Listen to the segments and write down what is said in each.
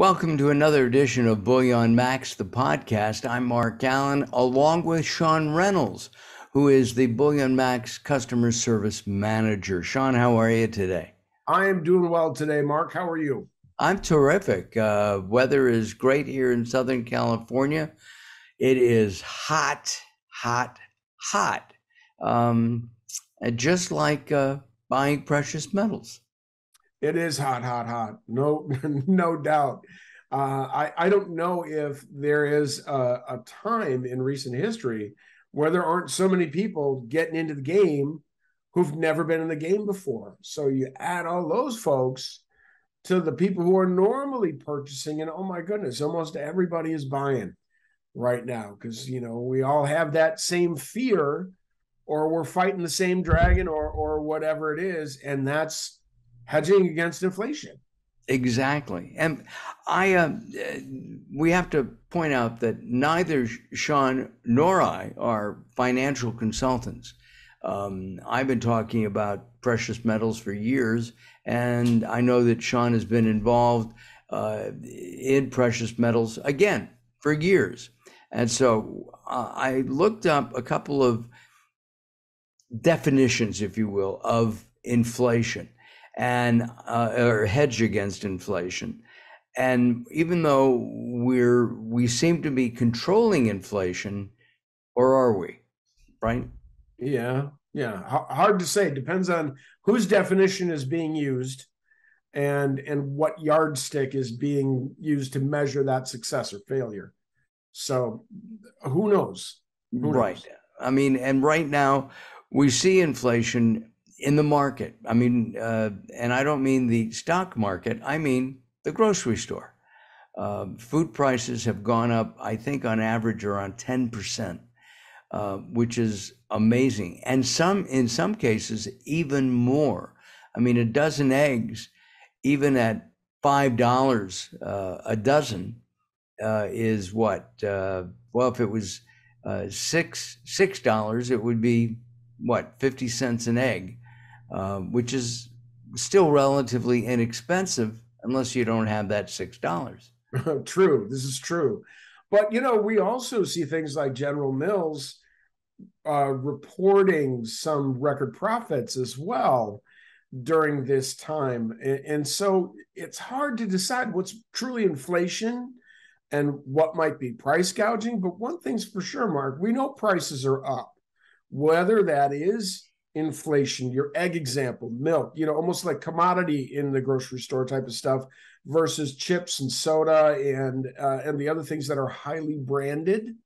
Welcome to another edition of BullionMax, the podcast. I'm Mark Allen, along with Sean Reynolds, who is the BullionMax Customer Service Manager. Sean, how are you today? I am doing well today, Mark. How are you? I'm terrific. Weather is great here in Southern California. It is hot, hot, hot, um, just like buying precious metals. It is hot, hot, hot. No, no doubt. I don't know if there is a time in recent history where there aren't so many people getting into the game who've never been in the game before. So you add all those folks to the people who are normally purchasing, and oh my goodness, almost everybody is buying right now because we all have that same fear, or we're fighting the same dragon, or whatever it is, and that's hedging against inflation. Exactly. And we have to point out that neither Sean nor I are financial consultants. I've been talking about precious metals for years, and I know that Sean has been involved in precious metals again for years. And so I looked up a couple of definitions, if you will, of inflation and or hedge against inflation. And even though we seem to be controlling inflation, or are we? Right? Yeah, yeah. Hard to say. Depends on whose definition is being used and what yardstick is being used to measure that success or failure. So who knows? Who Right. knows? I mean, and right now we see inflation in the market. I mean, and I don't mean the stock market, I mean the grocery store. Food prices have gone up, I think, on average around 10%, which is amazing. And in some cases, even more. I mean, a dozen eggs, even at $5 a dozen, is what? Well, if it was $6, it would be what, 50 cents an egg, which is still relatively inexpensive unless you don't have that $6. True. This is true. But we also see things like General Mills reporting some record profits as well during this time. And so it's hard to decide what's truly inflation and what might be price gouging. But one thing's for sure, Mark, we know prices are up, whether that is inflation, your egg example, milk, almost like commodity in the grocery store type of stuff versus chips and soda and the other things that are highly branded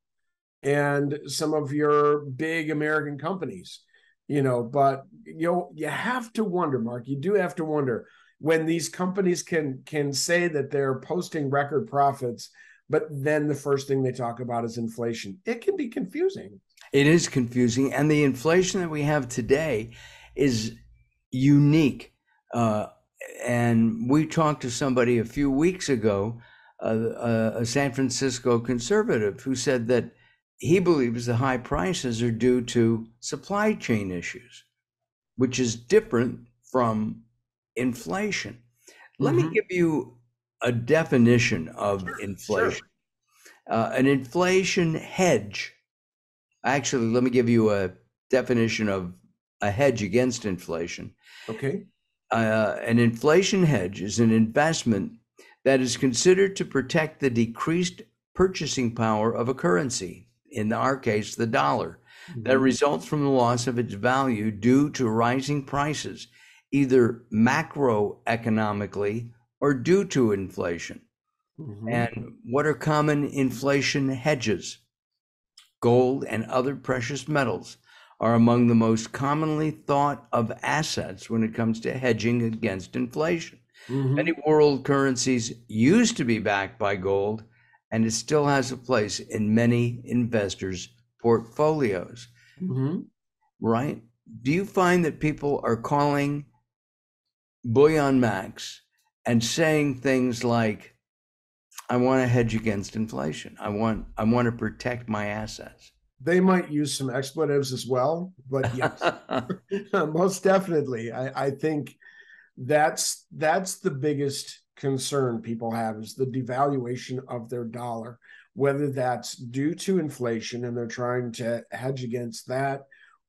and some of your big American companies, but you have to wonder, Mark, you do have to wonder when these companies can say that they're posting record profits, but then the first thing they talk about is inflation. It can be confusing. It is confusing. And the inflation that we have today is unique. And we talked to somebody a few weeks ago, a San Francisco conservative, who said that he believes the high prices are due to supply chain issues, which is different from inflation. Let me give you a definition of inflation. Sure. An inflation hedge. Actually, let me give you a definition of a hedge against inflation. Okay. An inflation hedge is an investment that is considered to protect the decreased purchasing power of a currency, in our case, the dollar, that results from the loss of its value due to rising prices, either macroeconomically or due to inflation. And what are common inflation hedges? Gold and other precious metals are among the most commonly thought of assets when it comes to hedging against inflation. Many world currencies used to be backed by gold, and it still has a place in many investors' portfolios. Right? Do you find that people are calling BullionMax and saying things like, I want to hedge against inflation. I want to protect my assets? They might use some expletives as well, but yes, most definitely. I think that's the biggest concern people have is the devaluation of their dollar, whether that's due to inflation and they're trying to hedge against that,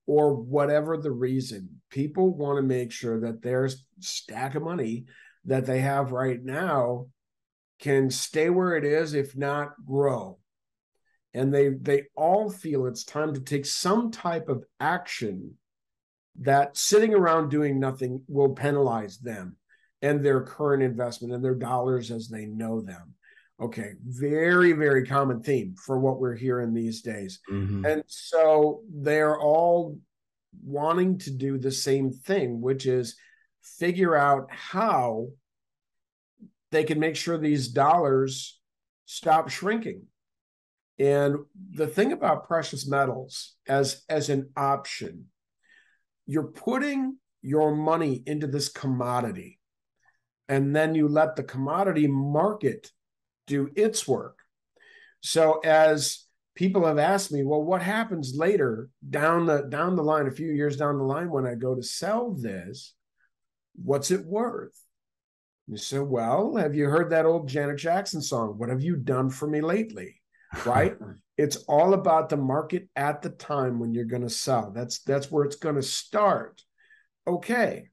or whatever the reason. People want to make sure that their stack of money that they have right now can stay where it is, if not grow. And they all feel it's time to take some type of action that sitting around doing nothing will penalize them and their current investment and their dollars as they know them. Okay, very, very common theme for what we're hearing these days. Mm-hmm. And so they're all wanting to do the same thing, which is figure out how they can make sure these dollars stop shrinking. And the thing about precious metals as an option, you're putting your money into this commodity, and then you let the commodity market do its work. So as people have asked me, well, what happens later down the line, a few years down the line, when I go to sell this, what's it worth? You say, well, have you heard that old Janet Jackson song? What have you done for me lately? Right? It's all about the market at the time when you're going to sell. That's where it's going to start. Okay.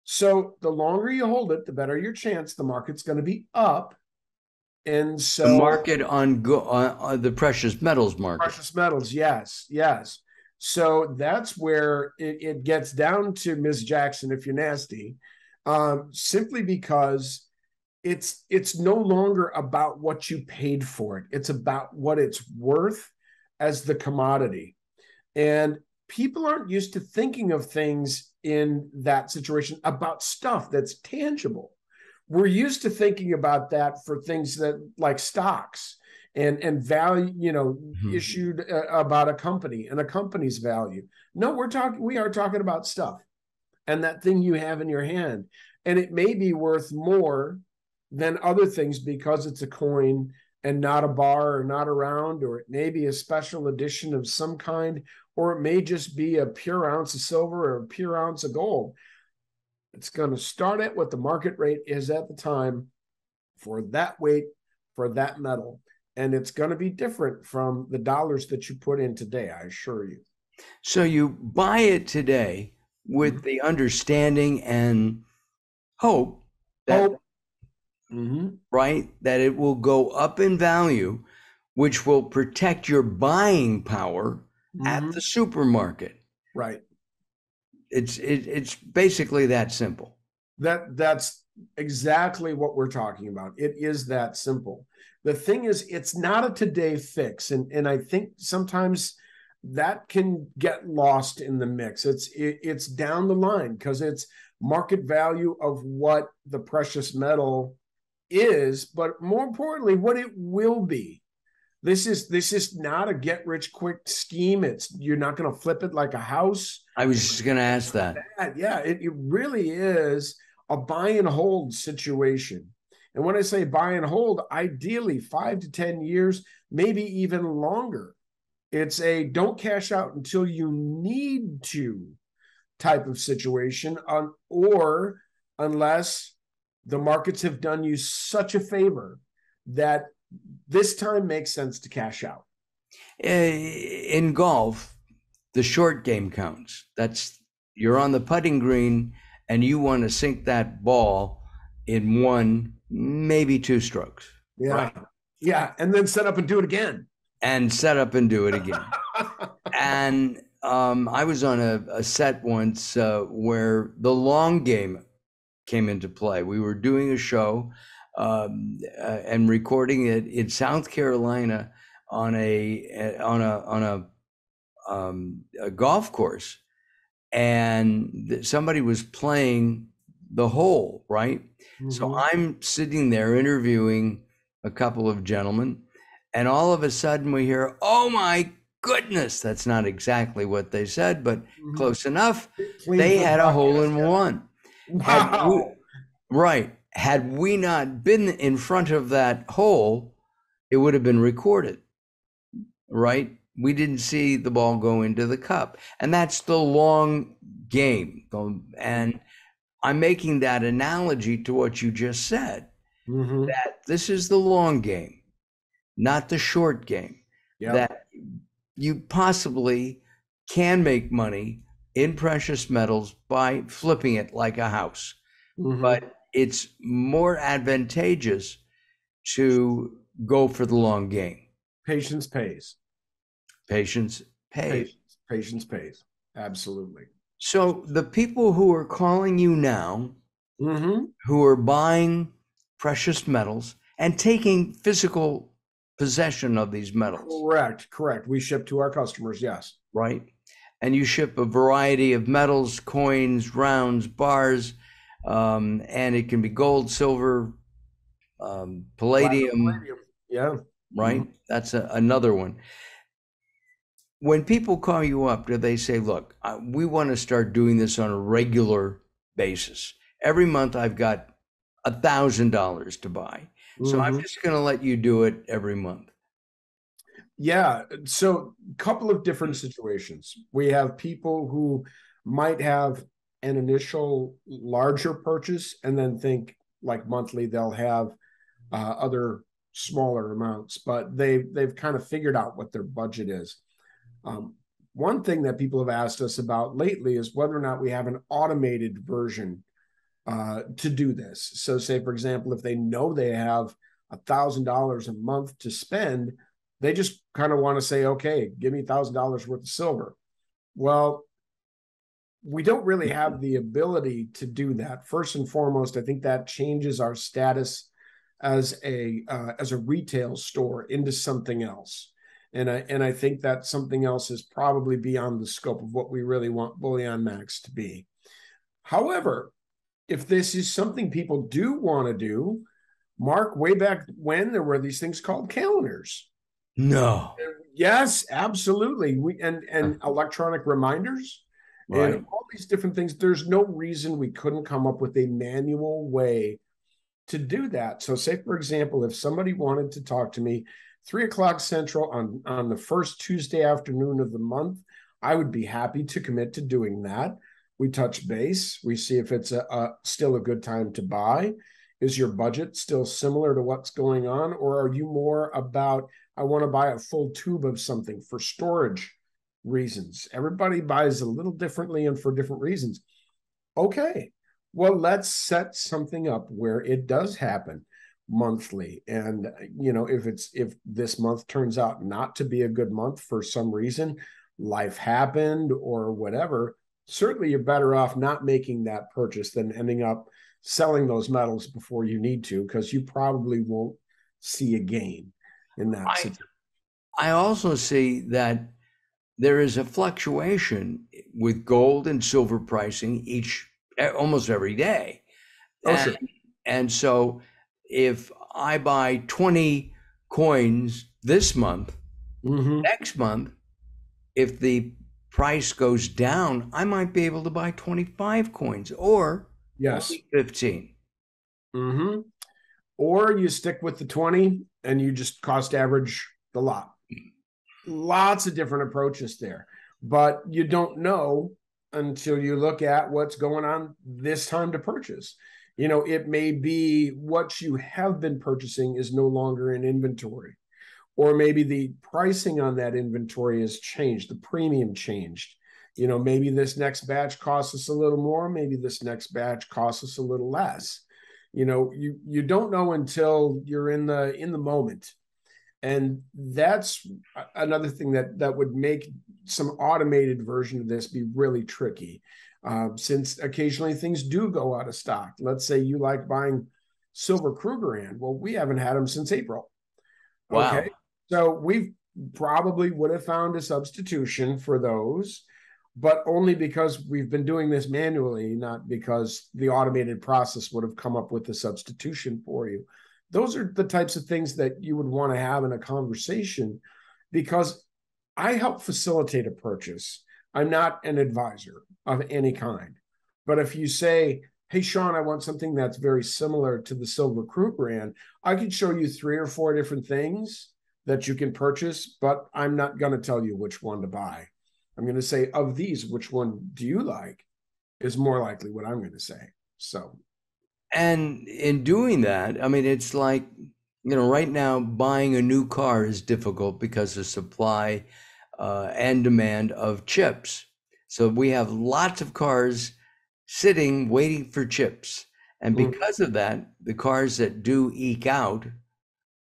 So the longer you hold it, the better your chance the market's going to be up. And so the market on the precious metals market. Precious metals, yes, yes. So that's where it gets down to Ms. Jackson, if you're nasty, simply because it's no longer about what you paid for it. It's about what it's worth as the commodity. And people aren't used to thinking of things in that situation about stuff that's tangible. We're used to thinking about that for things that like stocks and value, issued about a company and a company's value. No, we are talking about stuff and that thing you have in your hand. And it may be worth more than other things because it's a coin and not a bar or not a round, or it may be a special edition of some kind, or it may just be a pure ounce of silver or a pure ounce of gold. It's going to start at what the market rate is at the time for that weight, for that metal. And it's going to be different from the dollars that you put in today, I assure you. So you buy it today with the understanding and hope that, right, that it will go up in value, which will protect your buying power at the supermarket. Right. It's basically that simple. That's exactly what we're talking about. It is that simple. The thing is, it's not a today fix. And I think sometimes that can get lost in the mix. It's down the line because it's market value of what the precious metal is, but more importantly, what it will be. This is not a get rich quick scheme. You're not going to flip it like a house. I was just going to ask that. Yeah, it really is a buy and hold situation. And when I say buy and hold, ideally 5 to 10 years, maybe even longer. It's a don't cash out until you need to type of situation, or unless the markets have done you such a favor that this time makes sense to cash out. In golf, the short game counts. You're on the putting green and you want to sink that ball in 1, maybe 2 strokes. Yeah. Right? Yeah. And then set up and do it again. And set up and do it again. And I was on a set once where the long game came into play. We were doing a show and recording it in South Carolina on a golf course, and somebody was playing the hole, right? So I'm sitting there interviewing a couple of gentlemen, and all of a sudden we hear, "Oh my goodness!" That's not exactly what they said, but close enough. They had a hole in one. Wow. Right. Had we not been in front of that hole, it would have been recorded, right? We didn't see the ball go into the cup. And that's the long game. And I'm making that analogy to what you just said. Mm-hmm. that this is the long game, not the short game, Yep. that you possibly can make money in precious metals by flipping it like a house. Mm-hmm. But it's more advantageous to go for the long game. Patience pays. Patience pays. Patience pays. Absolutely. So the people who are calling you now, Mm-hmm. who are buying precious metals and taking physical possession of these metals, Correct. Correct. We ship to our customers. Yes. right? And you ship a variety of metals, coins, rounds, bars, and it can be gold, silver, Platinum, palladium, palladium. Yeah. right? That's another one. When people call you up, do they say, look, we want to start doing this on a regular basis? Every month I've got $1,000 to buy. So I'm Mm-hmm. just going to let you do it every month. Yeah. So, a couple of different situations. We have people who might have an initial larger purchase and then think like monthly they'll have other smaller amounts, but they've kind of figured out what their budget is. Um, One thing that people have asked us about lately is whether or not we have an automated version to do this. So, say for example, if they know they have $1,000 a month to spend, they just kind of want to say, "Okay, give me $1,000 worth of silver." Well, we don't really have the ability to do that. First and foremost, I think that changes our status as a retail store into something else. And I think that something else is probably beyond the scope of what we really want BullionMax to be. However, if this is something people do want to do, Mark, way back when there were these things called calendars. No. Yes, absolutely. And electronic reminders and Right. all these different things. There's no reason we couldn't come up with a manual way to do that. So, say for example, if somebody wanted to talk to me 3 o'clock Central on the first Tuesday afternoon of the month, I would be happy to commit to doing that. We touch base. We see if it's still a good time to buy. Is your budget still similar to what's going on? Or are you more about, I want to buy a full tube of something for storage reasons? Everybody buys a little differently and for different reasons. Okay, well, let's set something up where it does happen monthly. And if this month turns out not to be a good month for some reason, life happened or whatever, certainly you're better off not making that purchase than ending up selling those metals before you need to, because you probably won't see a gain in that I, situation. I also see that there is a fluctuation with gold and silver pricing almost every day. Oh, And, sure. and so if I buy 20 coins this month, Mm-hmm. next month, if the price goes down, I might be able to buy 25 coins or Yes. only 15. Mm-hmm. Or you stick with the 20 and you just cost average the lot. Lots of different approaches there, but you don't know until you look at what's going on this time to purchase. It may be what you have been purchasing is no longer in inventory, or maybe the pricing on that inventory has changed, the premium changed. Maybe this next batch costs us a little more, maybe this next batch costs us a little less. You don't know until you're in the moment. And that's another thing that would make some automated version of this be really tricky, since occasionally things do go out of stock. Let's say you like buying silver Krugerrand. Well, we haven't had them since April. Okay, Wow. so we probably would have found a substitution for those, but only because we've been doing this manually, not because the automated process would have come up with the substitution for you. Those are the types of things that you would want to have in a conversation, because I help facilitate a purchase. I'm not an advisor of any kind. But if you say, "Hey, Sean, I want something that's very similar to the Silver Crew brand," I could show you 3 or 4 different things that you can purchase, but I'm not going to tell you which one to buy. I'm going to say, of these, which one do you like, is more likely what I'm going to say. So, And in doing that, I mean, it's like, right now buying a new car is difficult because of supply and demand of chips. So we have lots of cars sitting waiting for chips. And Mhm. because of that, the cars that do eke out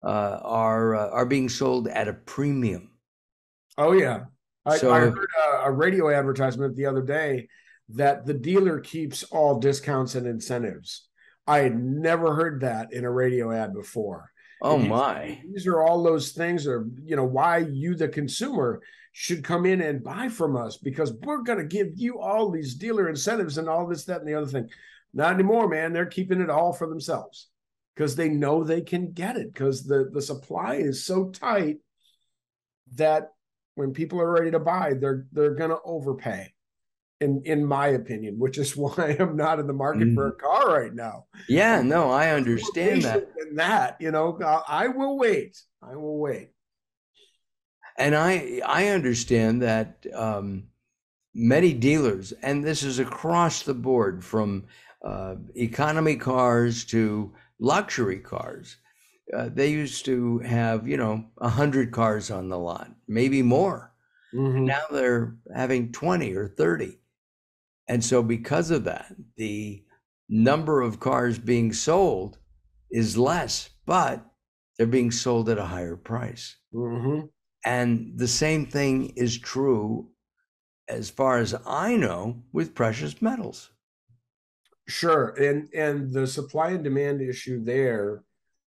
are being sold at a premium. Oh yeah, I So heard a radio advertisement the other day that the dealer keeps all discounts and incentives. I had never heard that in a radio ad before. oh And he said, my. these are all those things, or why you, the consumer, should come in and buy from us because we're going to give you all these dealer incentives and all this, that, and the other thing. Not anymore, man. They're keeping it all for themselves because they know they can get it because the supply is so tight that when people are ready to buy, they're going to overpay. In my opinion, which is why I'm not in the market for a Mhm. car right now. Yeah, I'm no, I more understand patient that. than that. I will wait. I will wait. And I understand that many dealers, and this is across the board from economy cars to luxury cars. They used to have, 100 cars on the lot, maybe more. Mm-hmm. Now they're having 20 or 30. And so because of that, the number of cars being sold is less, but they're being sold at a higher price. Mm-hmm. And the same thing is true, as far as I know, with precious metals. Sure. And the supply and demand issue there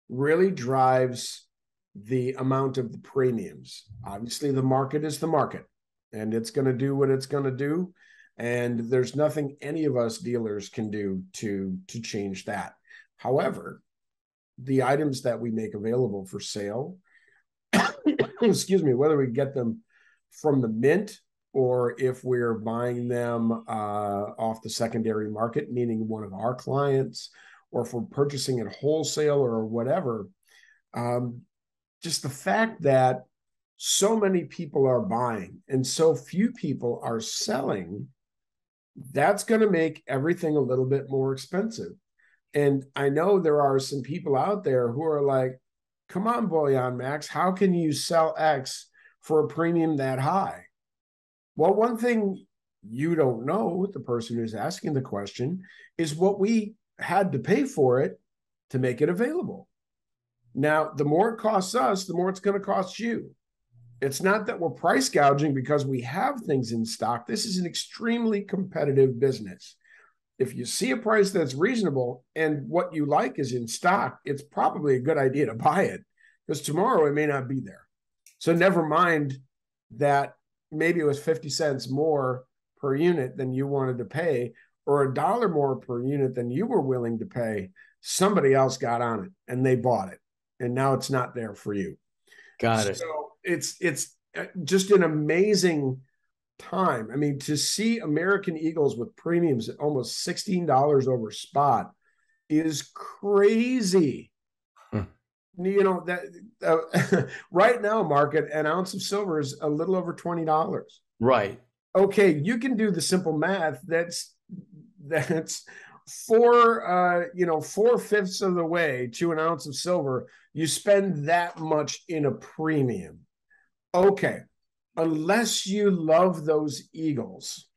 really drives the amount of the premiums. Obviously, the market is the market, and it's going to do what it's going to do. And there's nothing any of us dealers can do to change that. However, the items that we make available for sale, excuse me, whether we get them from the mint or if we're buying them off the secondary market, meaning one of our clients, or if we're purchasing it wholesale or whatever, um, just the fact that so many people are buying and so few people are selling, that's going to make everything a little bit more expensive. And I know there are some people out there who are like, come on, BullionMax, how can you sell X for a premium that high? Well, one thing you don't know, the person who's asking the question, is what we had to pay for it to make it available. Now, the more it costs us, the more it's going to cost you. It's not that we're price gouging because we have things in stock. This is an extremely competitive business. If you see a price that's reasonable and what you like is in stock, it's probably a good idea to buy it because tomorrow it may not be there. So never mind that maybe it was 50 cents more per unit than you wanted to pay or a dollar more per unit than you were willing to pay. Somebody else got on it and they bought it. And now it's not there for you. Got it. So it's just an amazing time. I mean, to see American Eagles with premiums at almost $16 over spot is crazy. That right now, market an ounce of silver is a little over $20. Right. Okay, you can do the simple math. That's four-fifths of the way to an ounce of silver. You spend that much in a premium. Okay, unless you love those Eagles.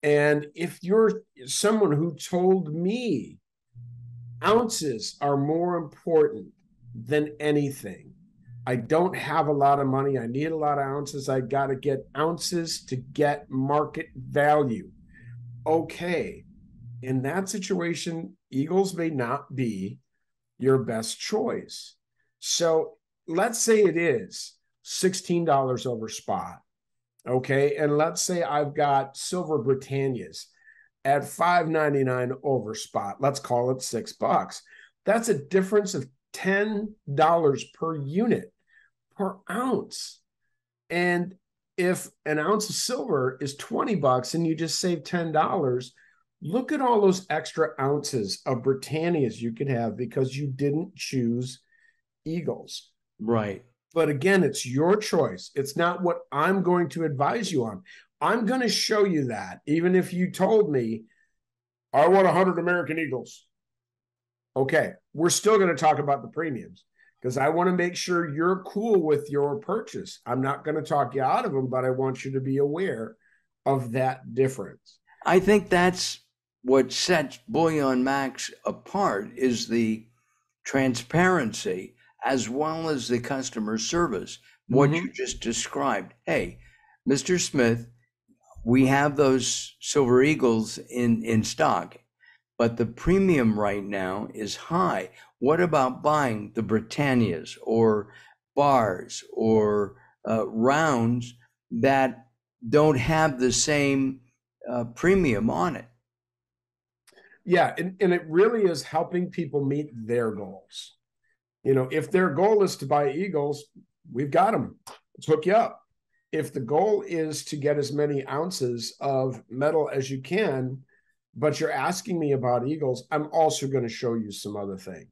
And if you're someone who told me ounces are more important than anything, I don't have a lot of money. I need a lot of ounces. I got to get ounces to get market value. Okay. In that situation, Eagles may not be your best choice. So let's say it is $16 over spot. Okay. And let's say I've got silver Britannias at $5.99 over spot. Let's call it $6. That's a difference of $10 per unit per ounce. And if an ounce of silver is $20 and you just save $10, look at all those extra ounces of Britannias you could have because you didn't choose Eagles. Right. But again, it's your choice. It's not what I'm going to advise you on. I'm going to show you that, even if you told me, I want 100 American Eagles. Okay, we're still going to talk about the premiums because I want to make sure you're cool with your purchase. I'm not going to talk you out of them, but I want you to be aware of that difference. I think that's what sets BullionMax apart is the transparency as well as the customer service. What you Mm-hmm. just described. Hey, Mr. Smith, we have those Silver Eagles in stock, but the premium right now is high. What about buying the Britannias or bars or rounds that don't have the same premium on it? Yeah, and it really is helping people meet their goals. If their goal is to buy Eagles, we've got them. Let's hook you up. If the goal is to get as many ounces of metal as you can, but you're asking me about Eagles, I'm also going to show you some other things.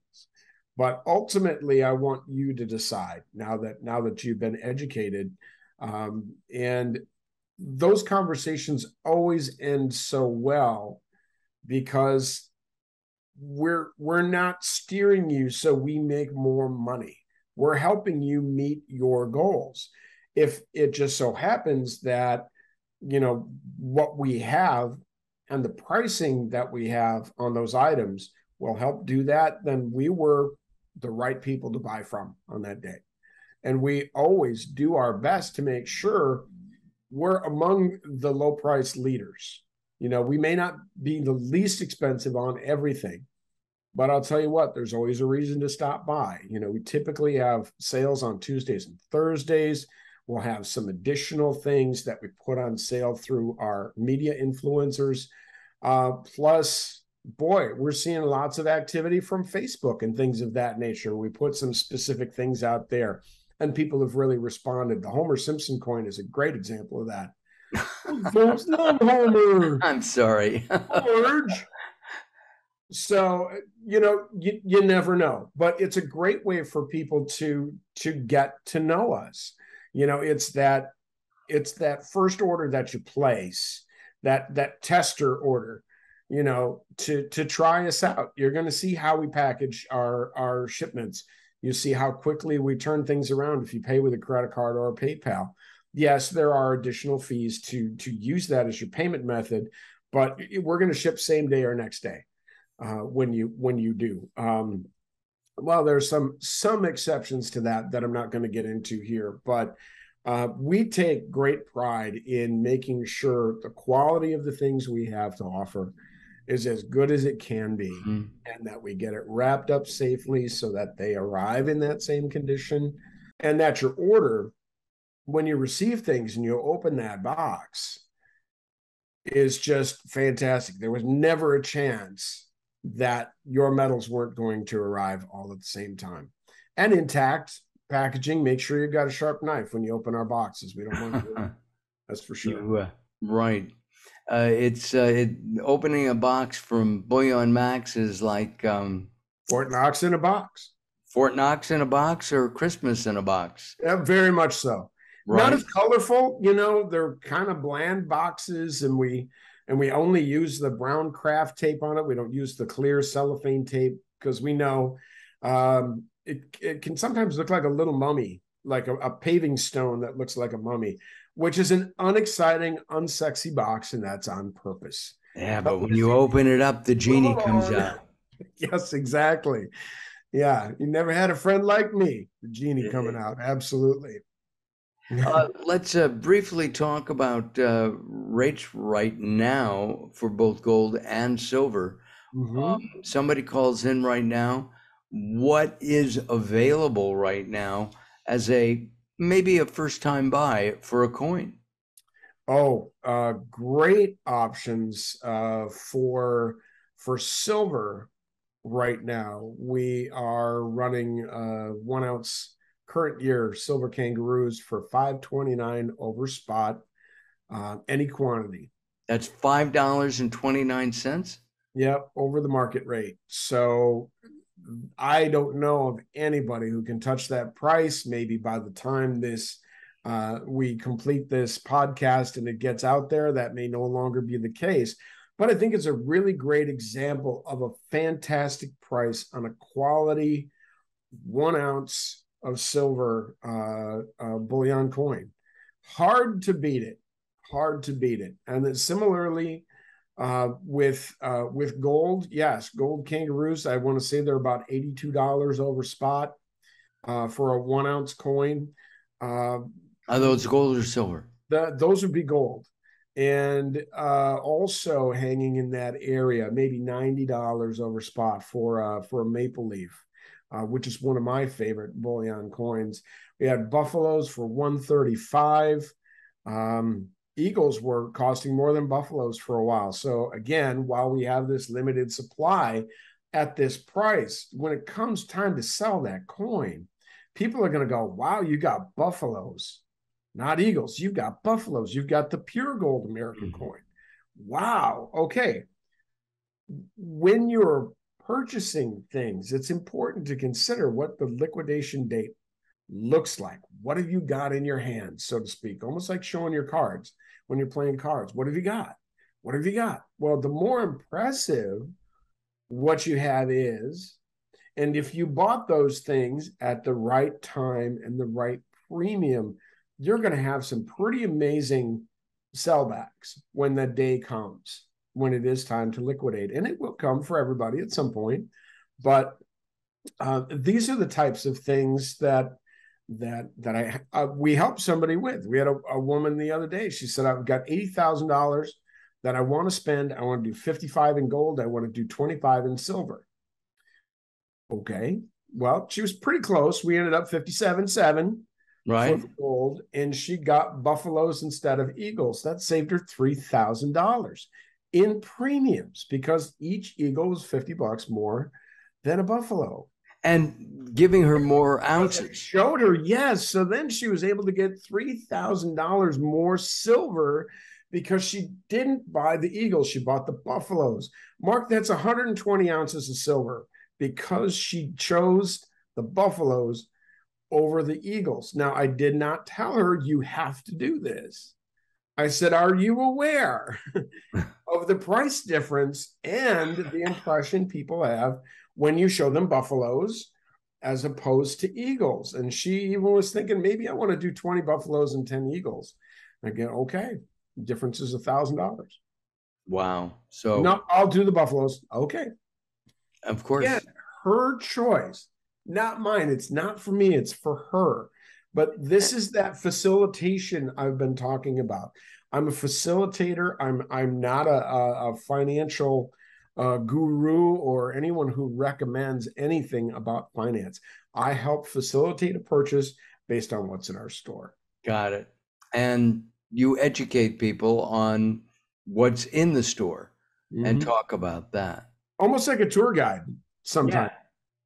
But ultimately, I want you to decide now that you've been educated, and those conversations always end so well because we're not steering you so we make more money. We're helping you meet your goals. If it just so happens that what we have and the pricing that we have on those items will help do that, then we were the right people to buy from on that day. And we always do our best to make sure we're among the low price leaders. We may not be the least expensive on everything, but I'll tell you what, there's always a reason to stop by. We typically have sales on Tuesdays and Thursdays. We'll have some additional things that we put on sale through our media influencers. Plus, boy, we're seeing lots of activity from Facebook and things of that nature. We put some specific things out there, and people have really responded. The Homer Simpson coin is a great example of that. Folks love Homer. I'm sorry. George. So you never know, but it's a great way for people to get to know us. It's that first order that you place, that tester order, to try us out. You're going to see how we package our shipments. You see how quickly we turn things around if you pay with a credit card or a PayPal. Yes, there are additional fees to use that as your payment method, but we're going to ship same day or next day when you do. Well, there's some exceptions to that I'm not going to get into here, but we take great pride in making sure the quality of the things we have to offer is as good as it can be, and that we get it wrapped up safely so that they arrive in that same condition, and that your order, when you receive things and you open that box, is just fantastic. There was never a chance that your metals weren't going to arrive all at the same time. And intact packaging, make sure you've got a sharp knife when you open our boxes. We don't want to. That's for sure. Right. It's opening a box from BullionMax is like Fort Knox in a box. Fort Knox in a box or Christmas in a box. Yeah, very much so. Not Right. as colorful, they're kind of bland boxes, and we only use the brown craft tape on it. We don't use the clear cellophane tape because we know it can sometimes look like a little mummy, like a paving stone that looks like a mummy, which is an unexciting, unsexy box, and that's on purpose. Yeah, but when you open it up, the genie comes out. Yes, exactly. Yeah, you never had a friend like me. The genie coming out, absolutely. Let's briefly talk about rates right now for both gold and silver. Mm-hmm. Somebody calls in right now. What is available right now as maybe a first time buy for a coin? Oh, great options for silver right now. We are running 1 ounce current year silver kangaroos for $5.29 over spot, any quantity. That's $5.29. Yep, over the market rate. So I don't know of anybody who can touch that price. Maybe by the time we complete this podcast and it gets out there, that may no longer be the case. but I think it's a really great example of a fantastic price on a quality 1 ounce of silver bullion coin. Hard to beat it. Hard to beat it. And then similarly with gold, yes, gold kangaroos. I want to say they're about $82 over spot for a 1 ounce coin. Are those gold or silver? Those would be gold. And also hanging in that area, maybe $90 over spot for a maple leaf, which is one of my favorite bullion coins. We had buffaloes for 135. Eagles were costing more than buffaloes for a while. So again, while we have this limited supply at this price, when it comes time to sell that coin, people are going to go, wow, you got buffaloes, not eagles. You've got buffaloes. You've got the pure gold American coin. Wow. Okay. When you're purchasing things, it's important to consider what the liquidation date looks like. What have you got in your hand, so to speak? Almost like showing your cards when you're playing cards. What have you got? What have you got? Well, the more impressive what you have is, and if you bought those things at the right time and the right premium, you're going to have some pretty amazing sellbacks when that day comes, when it is time to liquidate. And it will come for everybody at some point. But these are the types of things that we helped somebody with. We had a woman the other day. She said, I've got $80,000 that I want to spend. I want to do 55 in gold. I want to do 25 in silver. Okay. Well, she was pretty close. We ended up 57.7 right for gold, and she got buffaloes instead of eagles. That saved her $3,000 in premiums because each eagle was $50 more than a buffalo. And giving her more ounces. Showed her, yes. So then she was able to get $3,000 more silver because she didn't buy the eagles. She bought the buffaloes. Mark, that's 120 ounces of silver because she chose the buffaloes over the eagles. Now, I did not tell her you have to do this. I said, are you aware of the price difference and the impression people have when you show them buffaloes as opposed to eagles? And she even was thinking, maybe I want to do 20 buffaloes and 10 eagles. Again, okay, difference is $1,000. Wow. So no, I'll do the buffaloes. Okay. Of course. Again, her choice, not mine. It's not for me, it's for her. But this is that facilitation I've been talking about. I'm a facilitator. I'm not a financial guru or anyone who recommends anything about finance. I help facilitate a purchase based on what's in our store. Got it. And you educate people on what's in the store and talk about that. Almost like a tour guide sometimes. Yeah.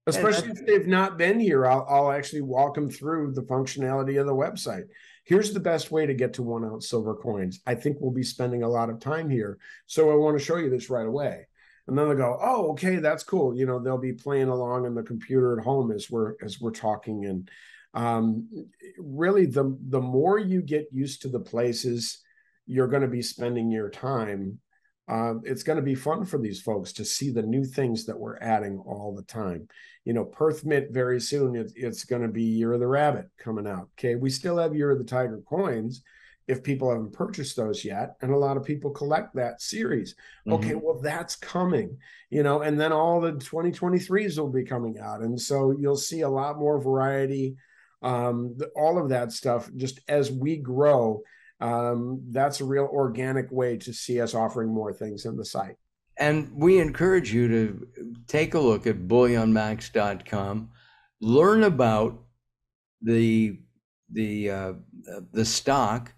Especially if they've not been here, I'll actually walk them through the functionality of the website. Here's the best way to get to 1 ounce silver coins. I think we'll be spending a lot of time here, so I want to show you this right away. And then they'll go, oh, okay, that's cool. You know, they'll be playing along on the computer at home as we're talking. And really, the more you get used to the places you're going to be spending your time, it's going to be fun for these folks to see the new things that we're adding all the time. You know, Perth Mint very soon, it's going to be Year of the Rabbit coming out. Okay, we still have Year of the Tiger coins if people haven't purchased those yet. And a lot of people collect that series. Okay, well, that's coming, you know, and then all the 2023s will be coming out. And so you'll see a lot more variety, all of that stuff just as we grow. That's a real organic way to see us offering more things in the site. And we encourage you to take a look at BullionMax.com, learn about the stock,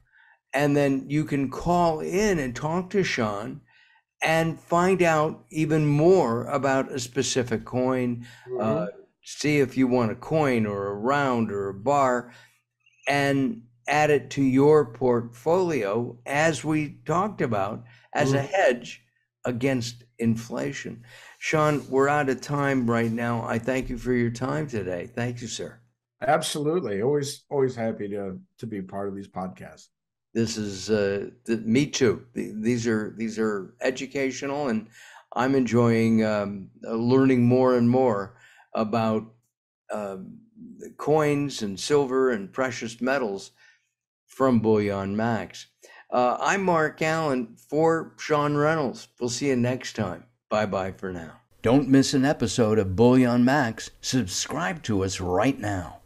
and then you can call in and talk to Sean and find out even more about a specific coin. See if you want a coin or a round or a bar, and add it to your portfolio, as we talked about, as a hedge against inflation. Sean, we're out of time right now. I thank you for your time today. Thank you, sir. Absolutely. Always happy to be part of these podcasts. This is me too. These are educational, and I'm enjoying learning more and more about coins and silver and precious metals from BullionMax. I'm Mark Allen for Sean Reynolds. We'll see you next time. Bye-bye for now. Don't miss an episode of BullionMax. Subscribe to us right now.